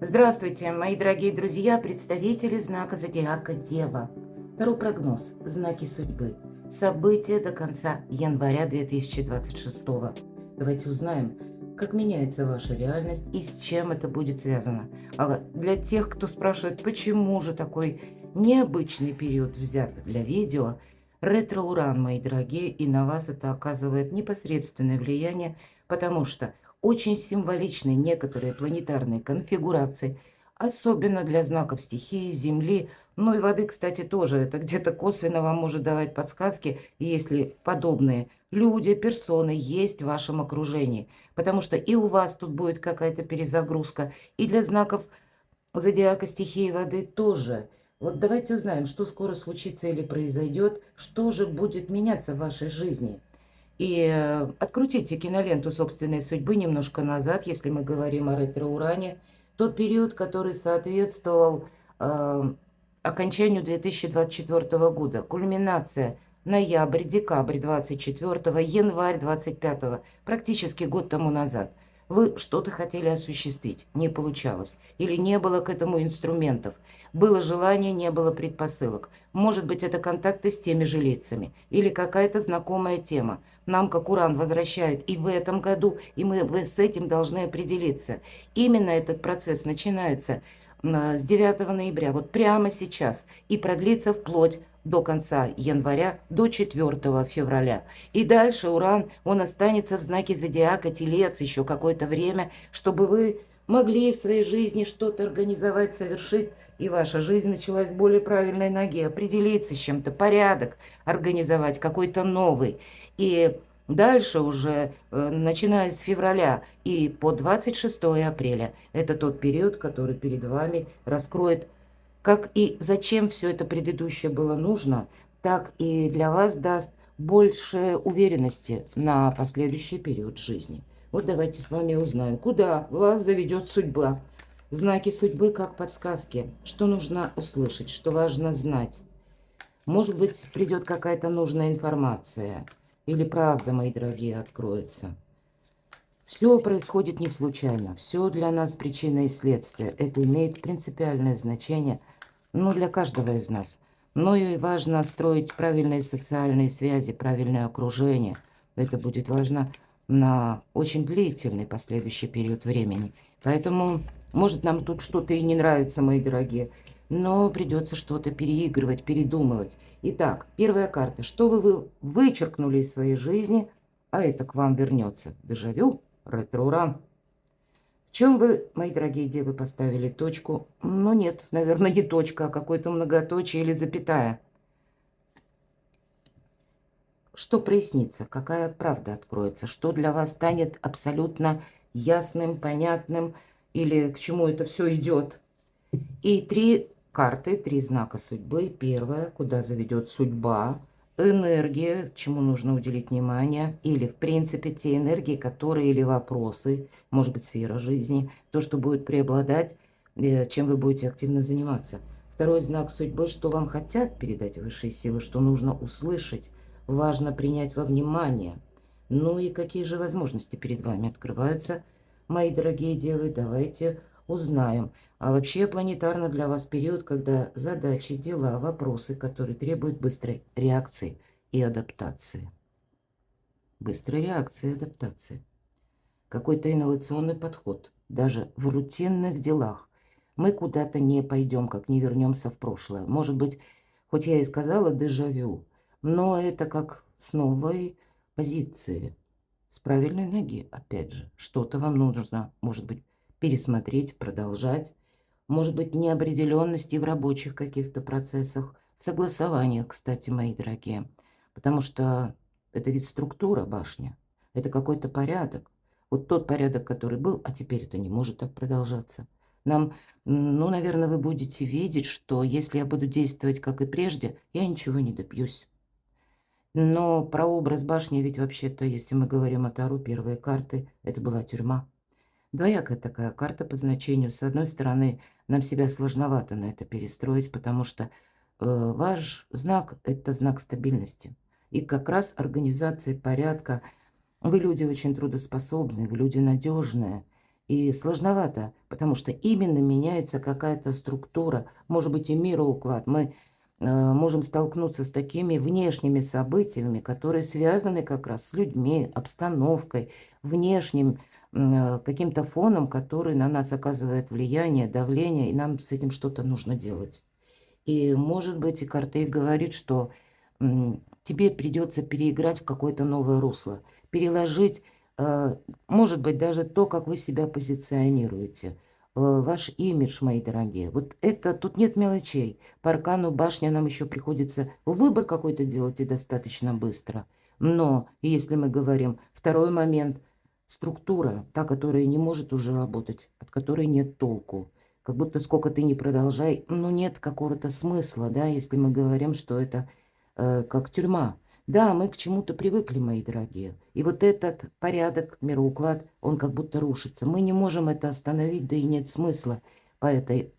Здравствуйте, мои дорогие друзья, представители знака зодиака Дева. Таро прогноз, знаки судьбы. События до конца января 2026. Давайте узнаем, как меняется ваша реальность и с чем это будет связано. А для тех, кто спрашивает, почему же такой необычный период взят для видео, ретро-уран, мои дорогие, и на вас это оказывает непосредственное влияние, потому что очень символичны некоторые планетарные конфигурации, особенно для знаков стихии, Земли, ну и воды, кстати, тоже. Это где-то косвенно вам может давать подсказки, если подобные люди, персоны есть в вашем окружении. Потому что и у вас тут будет какая-то перезагрузка, и для знаков зодиака стихии воды тоже. Вот давайте узнаем, что скоро случится или произойдет, что же будет меняться в вашей жизни. И открутите киноленту собственной судьбы немножко назад, если мы говорим о ретро-уране. Тот период, который соответствовал окончанию 2024 года. Кульминация ноябрь, декабрь 24, январь 25, практически год тому назад. Вы что-то хотели осуществить, не получалось. Или не было к этому инструментов. Было желание, не было предпосылок. Может быть, это контакты с теми же лицами. Или какая-то знакомая тема. Нам, как Уран, возвращает и в этом году, и мы с этим должны определиться. Именно этот процесс начинается с 9 ноября, вот прямо сейчас, и продлится вплоть до конца января, до 4 февраля. И дальше Уран, он останется в знаке зодиака Телец еще какое-то время, чтобы вы могли в своей жизни что-то организовать, совершить, и ваша жизнь началась с более правильной ноги, определиться с чем-то, порядок организовать, какой-то новый. И дальше уже, начиная с февраля и по 26 апреля, это тот период, который перед вами раскроет, как и зачем все это предыдущее было нужно, так и для вас даст больше уверенности на последующий период жизни. Вот давайте с вами узнаем, куда вас заведет судьба. Знаки судьбы как подсказки. Что нужно услышать, что важно знать. Может быть, придет какая-то нужная информация. Или правда, мои дорогие, откроется. Все происходит не случайно. Все для нас причина и следствие. Это имеет принципиальное значение, ну, для каждого из нас. Но и важно строить правильные социальные связи, правильное окружение. Это будет важно на очень длительный последующий период времени. Поэтому, может, нам тут что-то и не нравится, мои дорогие, но придется что-то переигрывать, передумывать. Итак, первая карта. Что вы вычеркнули из своей жизни, а это к вам вернется? Дежавю, ретро-уран. В чем вы, мои дорогие девы, поставили точку? Ну нет, наверное, не точка, а какое-то многоточие или запятая. Что прояснится? Какая правда откроется? Что для вас станет абсолютно ясным, понятным? Или к чему это все идет? И три карты, три знака судьбы. Первое, куда заведет судьба, энергия, чему нужно уделить внимание, или, в принципе, те энергии, которые, или вопросы, может быть, сфера жизни, то, что будет преобладать, чем вы будете активно заниматься. Второй знак судьбы, что вам хотят передать высшие силы, что нужно услышать, важно принять во внимание. Ну и какие же возможности перед вами открываются, мои дорогие девы, давайте узнаем. А вообще планетарно для вас период, когда задачи, дела, вопросы, которые требуют быстрой реакции и адаптации. Быстрой реакции и адаптации. Какой-то инновационный подход. Даже в рутинных делах. Мы куда-то не пойдем, как не вернемся в прошлое. Может быть, хоть я и сказала дежавю, но это как с новой позиции. С правильной ноги, опять же. Что-то вам нужно, может быть, пересмотреть, продолжать. Может быть, неопределенности в рабочих каких-то процессах, в согласованиях, кстати, мои дорогие. Потому что это ведь структура башни, это какой-то порядок. Вот тот порядок, который был, а теперь это не может так продолжаться. Нам, ну, наверное, вы будете видеть, что если я буду действовать, как и прежде, я ничего не добьюсь. Но прообраз башни ведь вообще-то, если мы говорим о Таро, первые карты, это была тюрьма. Двоякая такая карта по значению. С одной стороны, нам себя сложновато на это перестроить, потому что ваш знак – это знак стабильности. И как раз организация порядка. Вы люди очень трудоспособные, вы люди надежные. И сложновато, потому что именно меняется какая-то структура, может быть, и мироуклад. Мы можем столкнуться с такими внешними событиями, которые связаны как раз с людьми, обстановкой, внешним каким-то фоном, который на нас оказывает влияние, давление, и нам с этим что-то нужно делать. И, может быть, и Картей говорит, что тебе придется переиграть в какое-то новое русло, переложить, может быть, даже то, как вы себя позиционируете, ваш имидж, мои дорогие. Вот это, тут нет мелочей. По аркану башня нам еще приходится выбор какой-то делать и достаточно быстро. Но, если мы говорим, второй момент, структура, та, которая не может уже работать, от которой нет толку. Как будто сколько ты не продолжай, ну нет какого-то смысла, да, если мы говорим, что это как тюрьма. Да, мы к чему-то привыкли, мои дорогие. И вот этот порядок, мироуклад, он как будто рушится. Мы не можем это остановить, да и нет смысла. По этой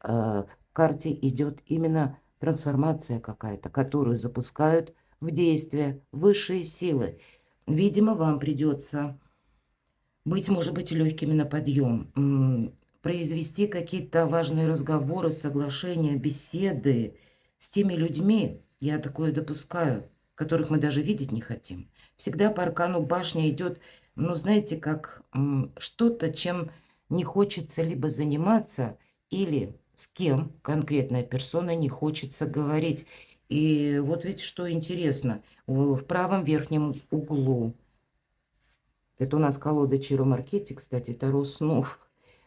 карте идет именно трансформация какая-то, которую запускают в действие высшие силы. Видимо, вам придется быть, может быть, легкими на подъем, произвести какие-то важные разговоры, соглашения, беседы с теми людьми, я такое допускаю, которых мы даже видеть не хотим. Всегда по аркану башня идет, ну, знаете, как что-то, чем не хочется либо заниматься, или с кем конкретная персона не хочется говорить. И вот ведь что интересно, в правом верхнем углу, это у нас колода Чиро Маркетти, кстати, Таро снов.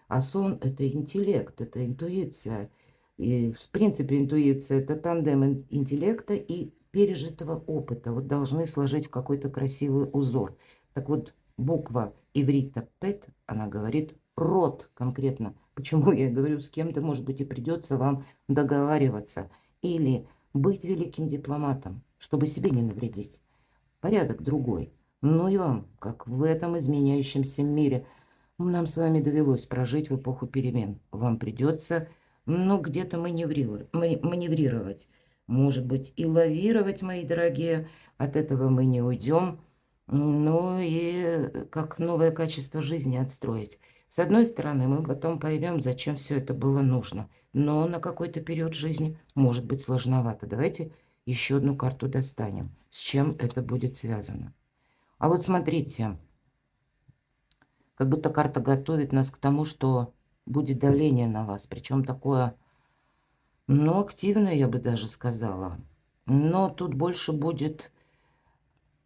А сон – это интеллект, это интуиция. И, в принципе, интуиция – это тандем интеллекта и пережитого опыта. Вот должны сложить в какой-то красивый узор. Так вот, буква иврита «пет», она говорит «род» конкретно. Почему я говорю, с кем-то, может быть, и придется вам договариваться. Или быть великим дипломатом, чтобы себе не навредить. Порядок другой. Ну и вам, как в этом изменяющемся мире, нам с вами довелось прожить в эпоху перемен. Вам придется, ну, где-то маневрировать. Может быть, и лавировать, мои дорогие. От этого мы не уйдем. Ну и как новое качество жизни отстроить. С одной стороны, мы потом поймем, зачем все это было нужно. Но на какой-то период жизни может быть сложновато. Давайте еще одну карту достанем. С чем это будет связано? А вот смотрите, как будто карта готовит нас к тому, что будет давление на вас. Причем такое, ну, активное, я бы даже сказала. Но тут больше будет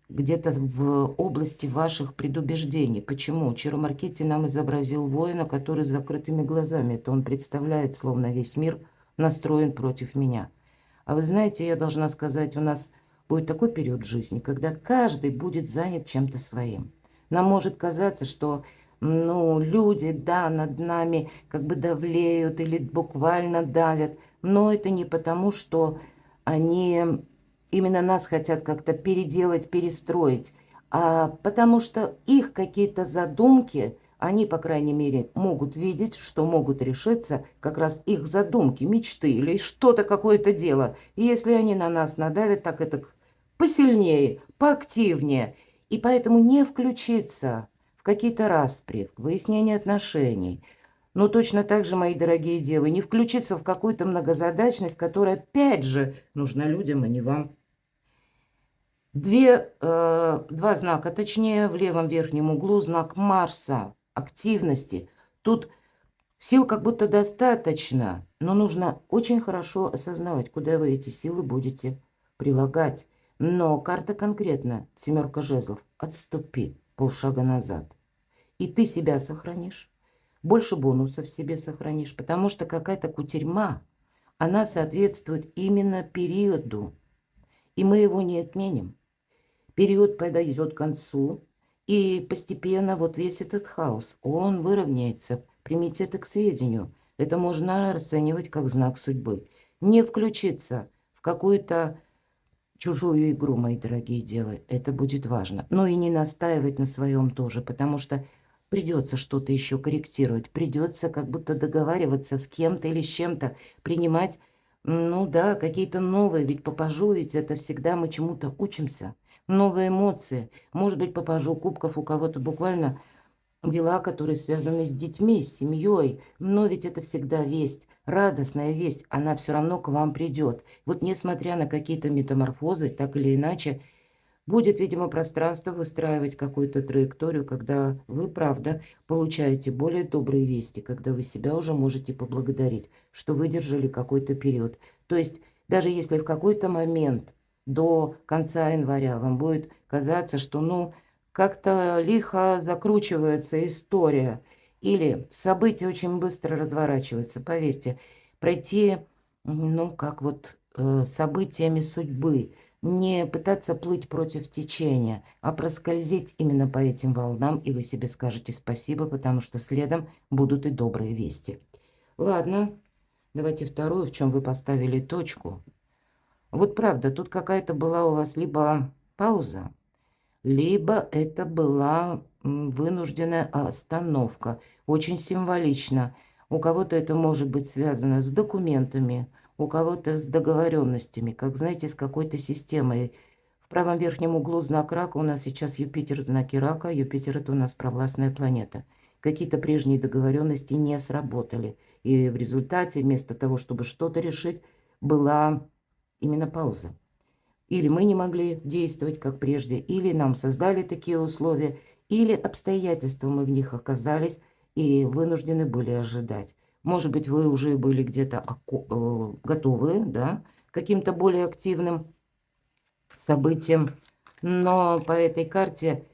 где-то в области ваших предубеждений. Почему? Чиро Маркетти нам изобразил воина, который с закрытыми глазами. Это он представляет, словно весь мир настроен против меня. А вы знаете, я должна сказать, у нас будет такой период жизни, когда каждый будет занят чем-то своим. Нам может казаться, что, ну, люди, да, над нами как бы давлеют или буквально давят, но это не потому, что они именно нас хотят как-то переделать, перестроить, а потому что их какие-то задумки, они, по крайней мере, могут видеть, что могут решиться как раз их задумки, мечты или что-то, какое-то дело. И если они на нас надавят, так это посильнее, поактивнее. И поэтому не включиться в какие-то распри, в выяснение отношений. Но точно так же, мои дорогие девы, не включиться в какую-то многозадачность, которая, опять же, нужна людям, а не вам. Два знака, точнее, в левом верхнем углу знак Марса, активности. Тут сил как будто достаточно, но нужно очень хорошо осознавать, куда вы эти силы будете прилагать. Но карта конкретно, семерка жезлов, отступи полшага назад. И ты себя сохранишь, больше бонусов себе сохранишь, потому что какая-то кутерьма, она соответствует именно периоду, и мы его не отменим. Период подойдет к концу, и постепенно вот весь этот хаос, он выровняется. Примите это к сведению. Это можно расценивать как знак судьбы. Не включиться в какую-то чужую игру, мои дорогие девы, это будет важно. Но и не настаивать на своем тоже, потому что придется что-то еще корректировать. Придется как будто договариваться с кем-то или с чем-то, принимать, ну да, какие-то новые. Ведь попажу, ведь это всегда мы чему-то учимся. Новые эмоции. Может быть, попажу кубков у кого-то буквально дела, которые связаны с детьми, с семьей. Но ведь это всегда весть, радостная весть, она все равно к вам придет. Вот несмотря на какие-то метаморфозы, так или иначе, будет, видимо, пространство выстраивать какую-то траекторию, когда вы, правда, получаете более добрые вести, когда вы себя уже можете поблагодарить, что выдержали какой-то период. То есть даже если в какой-то момент до конца января вам будет казаться, что, ну, как-то лихо закручивается история, или события очень быстро разворачиваются, поверьте, пройти, ну, как вот событиями судьбы, не пытаться плыть против течения, а проскользить именно по этим волнам, и вы себе скажете спасибо, потому что следом будут и добрые вести. Ладно, давайте вторую, в чем вы поставили точку. Вот правда, тут какая-то была у вас либо пауза, либо это была вынужденная остановка. Очень символично. У кого-то это может быть связано с документами, у кого-то с договоренностями, как, знаете, с какой-то системой. В правом верхнем углу знак рака, у нас сейчас Юпитер в знаке рака, Юпитер это у нас провластная планета. Какие-то прежние договоренности не сработали. И в результате, вместо того, чтобы что-то решить, была именно пауза. Или мы не могли действовать как прежде, или нам создали такие условия, или обстоятельства мы в них оказались и вынуждены были ожидать. Может быть, вы уже были где-то готовы, да, к каким-то более активным событиям, но по этой карте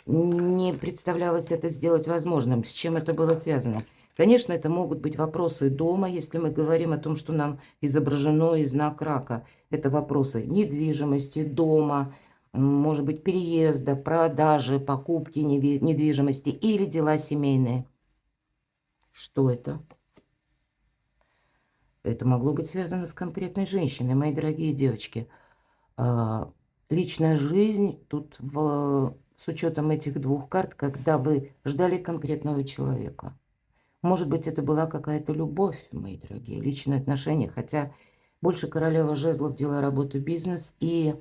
не представлялось это сделать возможным. С чем это было связано? Конечно, это могут быть вопросы дома, если мы говорим о том, что нам изображено и знак рака. Это вопросы недвижимости, дома, может быть, переезда, продажи, покупки недвижимости или дела семейные. Что это? Это могло быть связано с конкретной женщиной, мои дорогие девочки. Личная жизнь тут с учетом этих двух карт, когда вы ждали конкретного человека. Может быть, это была какая-то любовь, мои дорогие, личные отношения, хотя больше королева жезлов, дела, работа, бизнес, и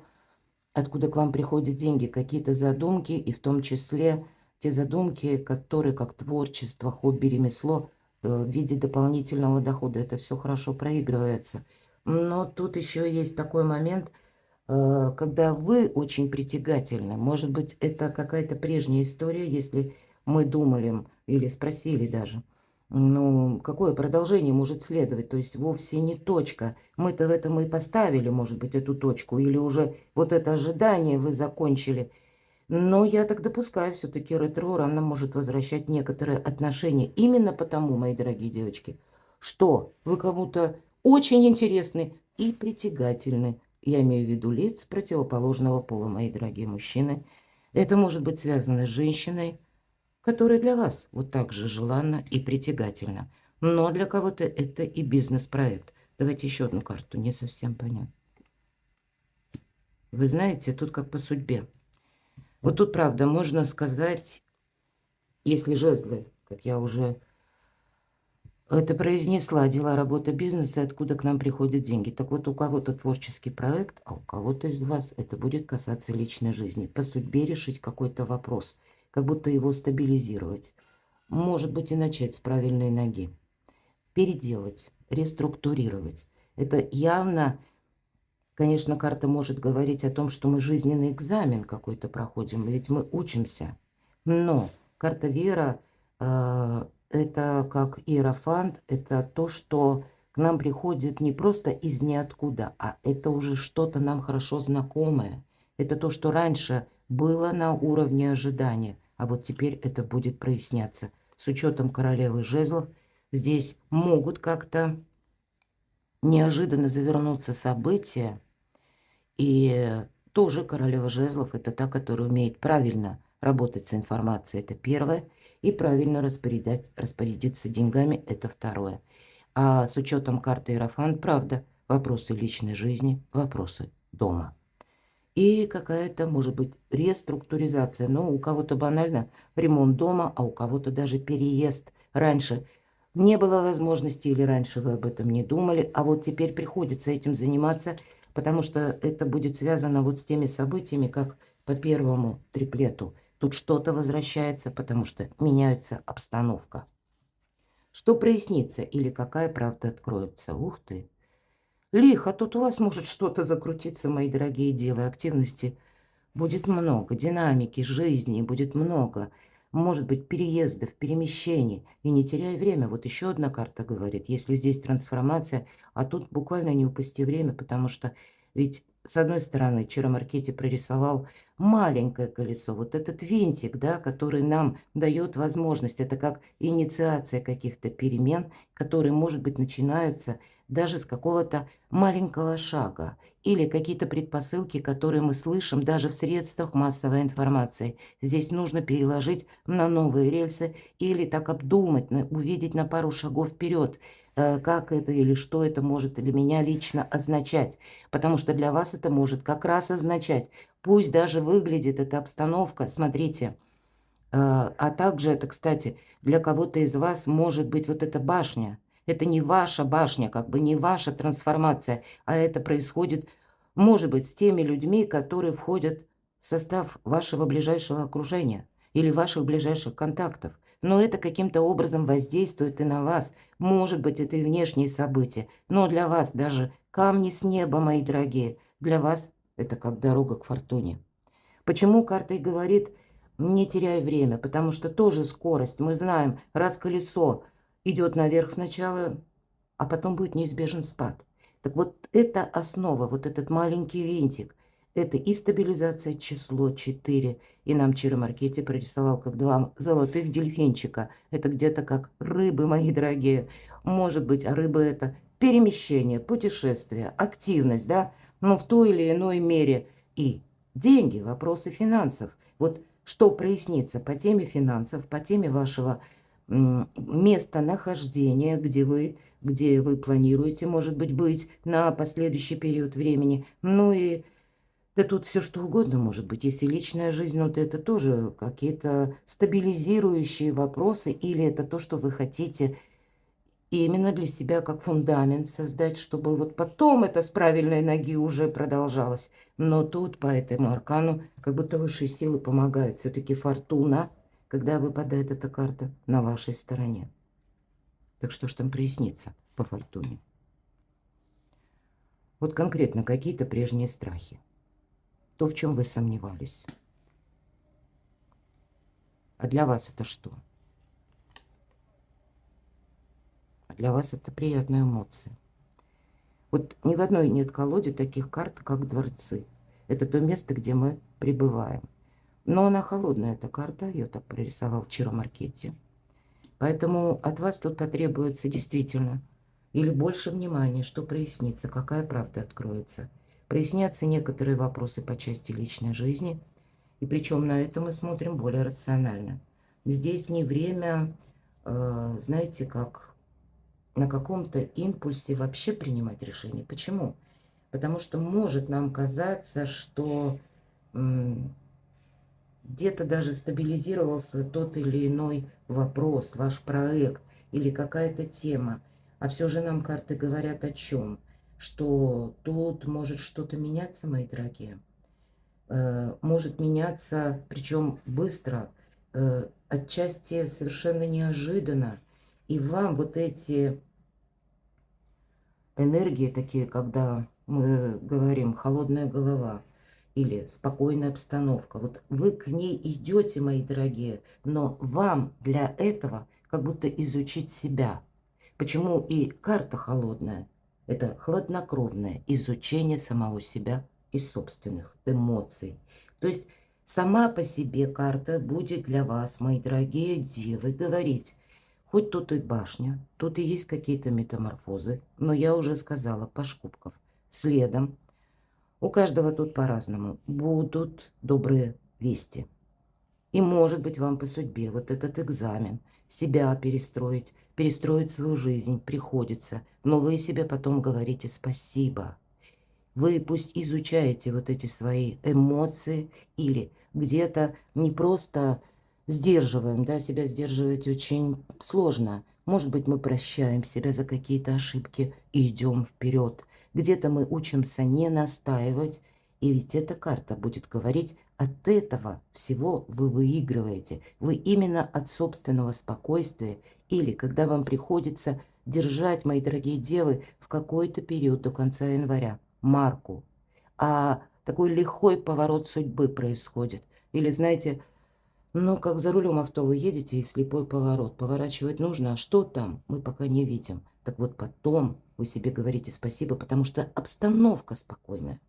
откуда к вам приходят деньги, какие-то задумки, и в том числе те задумки, которые как творчество, хобби, ремесло, в виде дополнительного дохода. Это все хорошо проигрывается. Но тут еще есть такой момент, когда вы очень притягательны. Может быть, это какая-то прежняя история, если мы думали или спросили даже, ну, какое продолжение может следовать? То есть вовсе не точка. Мы-то в этом и поставили, может быть, эту точку. Или уже вот это ожидание вы закончили. Но я так допускаю, все-таки ретро-уран нам может возвращать некоторые отношения. Именно потому, мои дорогие девочки, что вы кому-то очень интересны и притягательны. Я имею в виду лиц противоположного пола, мои дорогие мужчины. Это может быть связано с женщиной, которая для вас вот так же желанна и притягательна. Но для кого-то это и бизнес-проект. Давайте еще одну карту, не совсем понятно. Вы знаете, тут как по судьбе. Вот тут, правда, можно сказать, если жезлы, как я уже это произнесла, дела, работа, бизнес, и откуда к нам приходят деньги. Так вот, у кого-то творческий проект, а у кого-то из вас это будет касаться личной жизни. По судьбе решить какой-то вопрос, как будто его стабилизировать. Может быть, и начать с правильной ноги. Переделать, реструктурировать. Это явно, конечно, карта может говорить о том, что мы жизненный экзамен какой-то проходим, ведь мы учимся. Но карта Вера это как иерофант, это то, что к нам приходит не просто из ниоткуда, а это уже что-то нам хорошо знакомое. Это то, что раньше было на уровне ожидания, а вот теперь это будет проясняться. С учетом королевы жезлов здесь могут как-то неожиданно завернуться события, и тоже королева жезлов – это та, которая умеет правильно работать с информацией, это первое, и правильно распорядиться деньгами, это второе. А с учетом карты Иерофант, правда, вопросы личной жизни, вопросы дома. И какая-то, может быть, реструктуризация. Ну, у кого-то банально ремонт дома, а у кого-то даже переезд. Раньше не было возможности или раньше вы об этом не думали, а вот теперь приходится этим заниматься, потому что это будет связано вот с теми событиями, как по первому триплету. Тут что-то возвращается, потому что меняется обстановка. Что прояснится или какая правда откроется? Ух ты! Лихо, тут у вас может что-то закрутиться, мои дорогие девы. Активности будет много, динамики, жизни будет много. Может быть, переездов, перемещений. И не теряй время. Вот еще одна карта говорит, если здесь трансформация, а тут буквально не упусти время, потому что ведь с одной стороны Чиро Маркетти прорисовал маленькое колесо, вот этот винтик, да, который нам дает возможность, это как инициация каких-то перемен, которые, может быть, начинаются даже с какого-то маленького шага или какие-то предпосылки, которые мы слышим даже в средствах массовой информации. Здесь нужно переложить на новые рельсы или так обдумать, увидеть на пару шагов вперед, как это или что это может для меня лично означать. Потому что для вас это может как раз означать, пусть даже выглядит эта обстановка, смотрите, а также это, кстати, для кого-то из вас может быть вот эта башня. Это не ваша башня, как бы не ваша трансформация, а это происходит, может быть, с теми людьми, которые входят в состав вашего ближайшего окружения или ваших ближайших контактов. Но это каким-то образом воздействует и на вас. Может быть, это и внешние события, но для вас даже камни с неба, мои дорогие, для вас это как дорога к фортуне. Почему карта и говорит, не теряй время, потому что тоже скорость. Мы знаем, раз колесо идет наверх сначала, а потом будет неизбежен спад. Так вот, это основа, вот этот маленький винтик, это и стабилизация число 4. И нам Чиро Маркетти прорисовал как два золотых дельфинчика. Это где-то как рыбы, мои дорогие. Может быть, а рыбы это перемещение, путешествие, активность, да, но в той или иной мере и деньги, вопросы финансов. Вот что прояснится по теме финансов, по теме вашего местонахождения, где вы планируете, может быть на последующий период времени. Ну и да тут все что угодно может быть. Если личная жизнь, вот это тоже какие-то стабилизирующие вопросы, или это то, что вы хотите именно для себя как фундамент создать, чтобы вот потом это с правильной ноги уже продолжалось. Но тут по этому аркану как будто высшие силы помогают. Все-таки фортуна, когда выпадает эта карта, на вашей стороне. Так что ж там прояснится по фортуне? Вот конкретно какие-то прежние страхи. То, в чем вы сомневались. А для вас это что? А для вас это приятные эмоции. Вот ни в одной нет колоде таких карт, как дворцы. Это то место, где мы пребываем. Но она холодная, эта карта. Ее так прорисовал Чиро Маркетти. Поэтому от вас тут потребуется действительно или больше внимания, что прояснится, какая правда откроется. Прояснятся некоторые вопросы по части личной жизни. И причем на это мы смотрим более рационально. Здесь не время, знаете, как на каком-то импульсе вообще принимать решение. Почему? Потому что может нам казаться, что где-то даже стабилизировался тот или иной вопрос, ваш проект или какая-то тема. А все же нам карты говорят о чем? Что тут может что-то меняться, мои дорогие. Может меняться, причем быстро, отчасти совершенно неожиданно. И вам вот эти энергии такие, когда мы говорим «холодная голова» или «спокойная обстановка», вот вы к ней идете, мои дорогие, но вам для этого как будто изучить себя. Почему и карта холодная? Это хладнокровное изучение самого себя и собственных эмоций. То есть сама по себе карта будет для вас, мои дорогие девы, говорить: хоть тут и башня, тут и есть какие-то метаморфозы, но я уже сказала, Паш кубков. Следом, у каждого тут по-разному, будут добрые вести. И может быть вам по судьбе вот этот экзамен, себя перестроить, перестроить свою жизнь приходится, но вы себе потом говорите спасибо. Вы пусть изучаете вот эти свои эмоции или где-то не просто сдерживаем, да, себя сдерживать очень сложно. Может быть, мы прощаем себя за какие-то ошибки и идем вперед. Где-то мы учимся не настаивать И ведь эта карта будет говорить, от этого всего вы выигрываете. Вы именно от собственного спокойствия или когда вам приходится держать, мои дорогие девы, в какой-то период до конца января марку. А такой лихой поворот судьбы происходит. Или, знаете, ну, как за рулем авто вы едете и слепой поворот. Поворачивать нужно, а что там, мы пока не видим. Так вот потом вы себе говорите спасибо, потому что обстановка спокойная.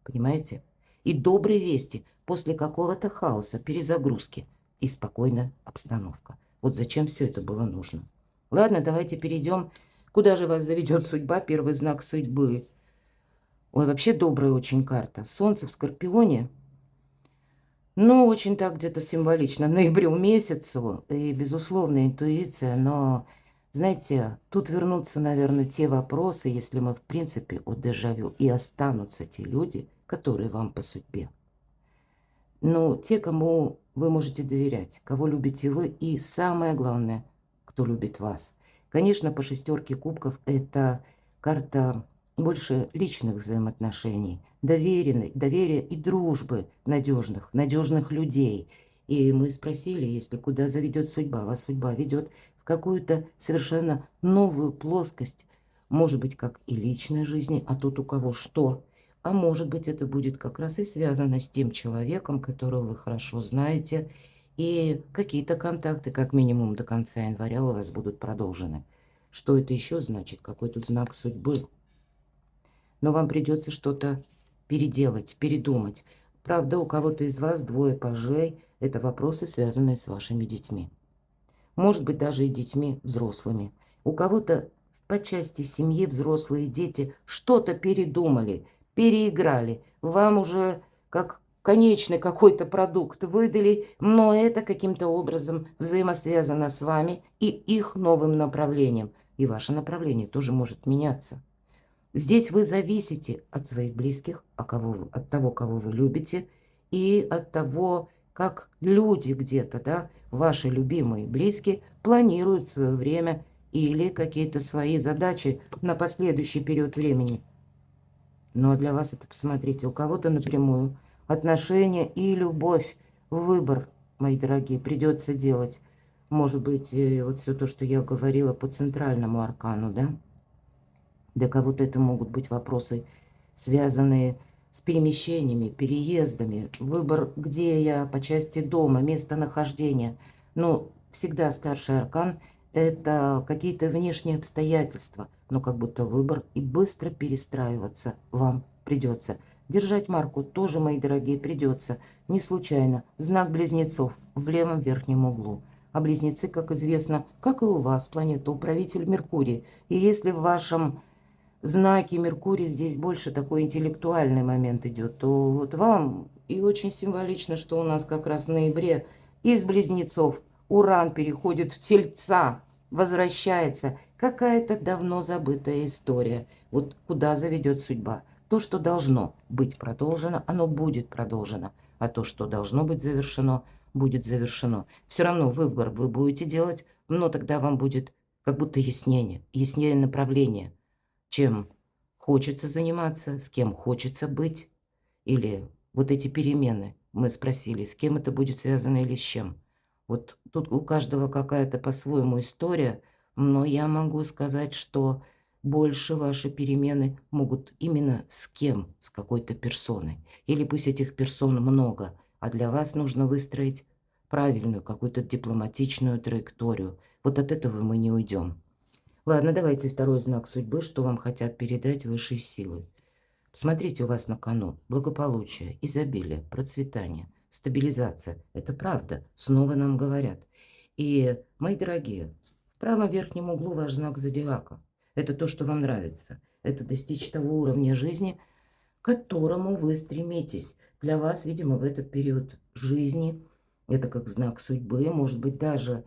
Понимаете? И добрые вести после какого-то хаоса, перезагрузки и спокойная обстановка. Вот зачем все это было нужно. Ладно, давайте перейдем. Куда же вас заведет судьба? Первый знак судьбы. Ой, вообще добрая очень карта. Солнце в Скорпионе. Ну, очень так где-то символично. Ноябрю месяцу. И, безусловно, интуиция. Но, знаете, тут вернутся, наверное, те вопросы, если мы, в принципе, от дежавю. И останутся те люди, которые вам по судьбе. Ну, те, кому вы можете доверять, кого любите вы. И самое главное, кто любит вас. Конечно, по шестерке кубков это карта больше личных взаимоотношений, доверия и дружбы надежных людей. И мы спросили, если куда заведет судьба, вас судьба ведет в какую-то совершенно новую плоскость, может быть, как и личной жизни, а тут у кого что. А может быть, это будет как раз и связано с тем человеком, которого вы хорошо знаете, и какие-то контакты, как минимум, до конца января у вас будут продолжены. Что это еще значит? Какой тут знак судьбы? Но вам придется что-то переделать, передумать. Правда, у кого-то из вас двое пажей. Это вопросы, связанные с вашими детьми. Может быть, даже и детьми взрослыми. У кого-то по части семьи взрослые дети что-то передумали, переиграли. Вам уже как конечный какой-то продукт выдали, но это каким-то образом взаимосвязано с вами и их новым направлением. И ваше направление тоже может меняться. Здесь вы зависите от своих близких, от того, кого вы любите, и от того, как люди где-то, да, ваши любимые близкие, планируют свое время или какие-то свои задачи на последующий период времени. Но для вас это, посмотрите, у кого-то напрямую отношения и любовь, выбор, мои дорогие, придется делать. Может быть, вот все то, что я говорила по центральному аркану, да? Для кого-то это могут быть вопросы, связанные с перемещениями, переездами, выбор, где я по части дома, местонахождения. Но всегда старший аркан – это какие-то внешние обстоятельства, но как будто выбор, и быстро перестраиваться вам придется. Держать марку тоже, мои дорогие, придется. Не случайно. Знак близнецов в левом верхнем углу. А близнецы, как известно, как и у вас, планета управитель Меркурий. И если в вашем знаки Меркурий здесь больше такой интеллектуальный момент идет, то вот вам и очень символично, что у нас как раз в ноябре из Близнецов Уран переходит в Тельца, возвращается. Какая-то давно забытая история. Вот куда заведет судьба. То, что должно быть продолжено, оно будет продолжено. А то, что должно быть завершено, будет завершено. Все равно выбор вы будете делать, но тогда вам будет как будто яснее направление, чем хочется заниматься, с кем хочется быть. Или вот эти перемены, мы спросили, с кем это будет связано или с чем. Вот тут у каждого какая-то по-своему история, но я могу сказать, что больше ваши перемены могут именно с кем, с какой-то персоной. Или пусть этих персон много, а для вас нужно выстроить правильную, какую-то дипломатичную траекторию. Вот от этого мы не уйдем. Ладно, давайте второй знак судьбы, что вам хотят передать высшие силы. Посмотрите, у вас на кону благополучие, изобилие, процветание, стабилизация. Это правда, снова нам говорят. И, мои дорогие, в правом верхнем углу ваш знак зодиака. Это то, что вам нравится. Это достичь того уровня жизни, к которому вы стремитесь. Для вас, видимо, в этот период жизни, это как знак судьбы, может быть, даже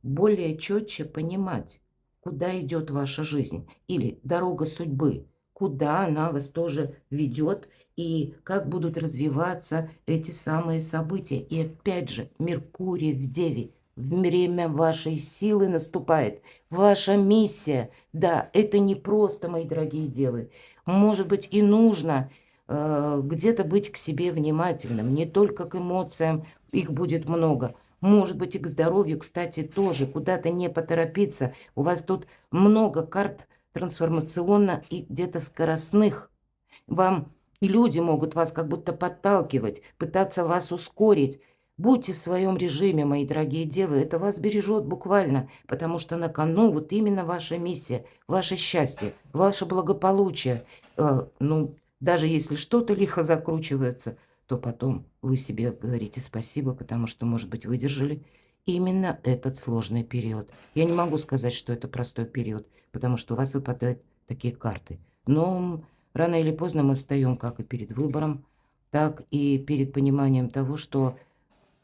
более четче понимать, куда идет ваша жизнь, или дорога судьбы, куда она вас тоже ведет, и как будут развиваться эти самые события. И опять же, Меркурий в Деве, время вашей силы наступает, ваша миссия. Да, это не просто, мои дорогие девы, может быть, и нужно где-то быть к себе внимательным, не только к эмоциям, их будет много. Может быть, и к здоровью, кстати, тоже. Куда-то не поторопиться. У вас тут много карт трансформационно и где-то скоростных. Вам и люди могут вас как будто подталкивать, пытаться вас ускорить. Будьте в своем режиме, мои дорогие девы, это вас бережет буквально, потому что на кону вот именно ваша миссия, ваше счастье, ваше благополучие. Ну, даже если что-то лихо закручивается, то потом вы себе говорите спасибо, потому что, может быть, выдержали именно этот сложный период. Я не могу сказать, что это простой период, потому что у вас выпадают такие карты. Но рано или поздно мы встаем как и перед выбором, так и перед пониманием того, что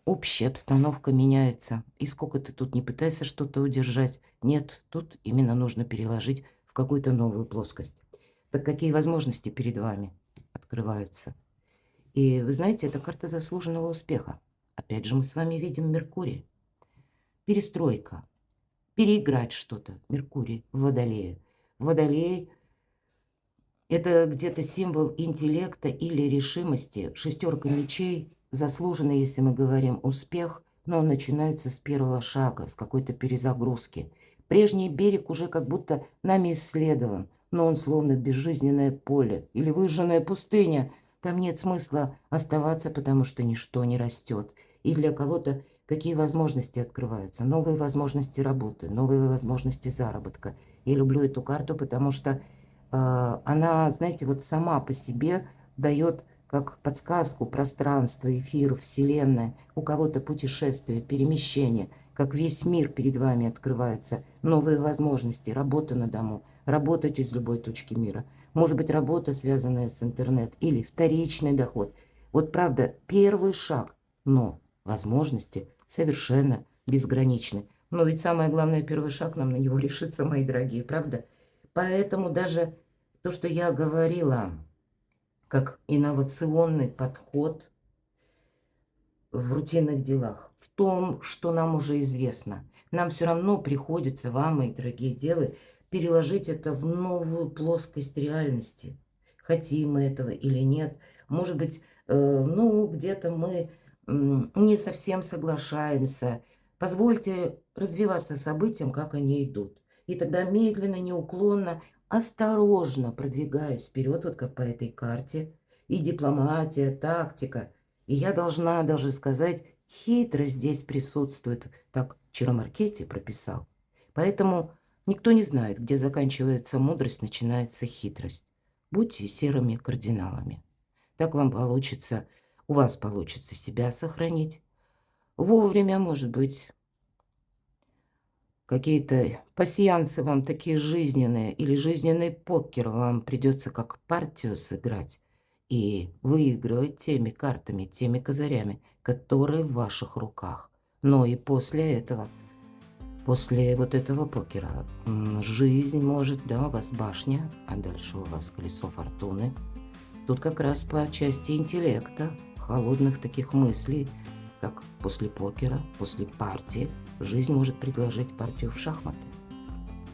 общая обстановка меняется. И сколько ты тут не пытайся что-то удержать, нет, тут именно нужно переложить в какую-то новую плоскость. Так какие возможности перед вами открываются? И вы знаете, это карта заслуженного успеха. Опять же, мы с вами видим Меркурий. Перестройка. Переиграть что-то. Меркурий в Водолее. Водолей – это где-то символ интеллекта или решимости. Шестерка мечей. Заслуженный, если мы говорим, успех. Но он начинается с первого шага, с какой-то перезагрузки. Прежний берег уже как будто нами исследован. Но он словно безжизненное поле или выжженная пустыня. Там нет смысла оставаться, потому что ничто не растет. И для кого-то какие возможности открываются? Новые возможности работы, новые возможности заработка. Я люблю эту карту, потому что она, знаете, вот сама по себе дает как подсказку пространство, эфир, вселенная. У кого-то путешествие, перемещение, как весь мир перед вами открывается. Новые возможности, работа на дому, работать из любой точки мира. Может быть, работа, связанная с интернет, или вторичный доход. Вот правда, первый шаг, но возможности совершенно безграничны. Но ведь самое главное, первый шаг, нам на него решиться, мои дорогие, правда? Поэтому даже то, что я говорила, как инновационный подход в рутинных делах, в том, что нам уже известно, нам все равно приходится, вам, мои дорогие девы, переложить это в новую плоскость реальности. Хотим мы этого или нет. Может быть, ну, где-то мы не совсем соглашаемся. Позвольте развиваться событиям, как они идут. И тогда медленно, неуклонно, осторожно продвигаюсь вперед, вот как по этой карте. И дипломатия, тактика. И я должна даже сказать, хитрость здесь присутствует. Так Чаромаркетти прописал. Поэтому никто не знает, где заканчивается мудрость, начинается хитрость. Будьте серыми кардиналами. Так вам получится, у вас получится себя сохранить. Вовремя, может быть, какие-то пасьянсы вам такие жизненные, или жизненный покер вам придется как партию сыграть и выигрывать теми картами, теми козырями, которые в ваших руках. Но и после этого, после вот этого покера, жизнь может, да, у вас башня, а дальше у вас колесо фортуны. Тут как раз по части интеллекта, холодных таких мыслей, как после покера, после партии, жизнь может предложить партию в шахматы.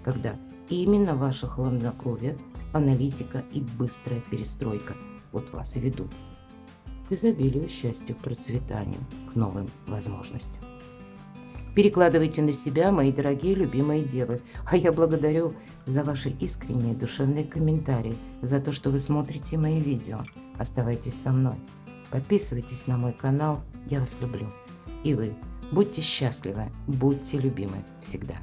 Когда именно ваше хладнокровие, аналитика и быстрая перестройка вот вас и ведут к изобилию, счастью, процветанию, к новым возможностям. Перекладывайте на себя, мои дорогие любимые девы. А я благодарю за ваши искренние душевные комментарии, за то, что вы смотрите мои видео. Оставайтесь со мной. Подписывайтесь на мой канал. Я вас люблю. И вы будьте счастливы, будьте любимы всегда.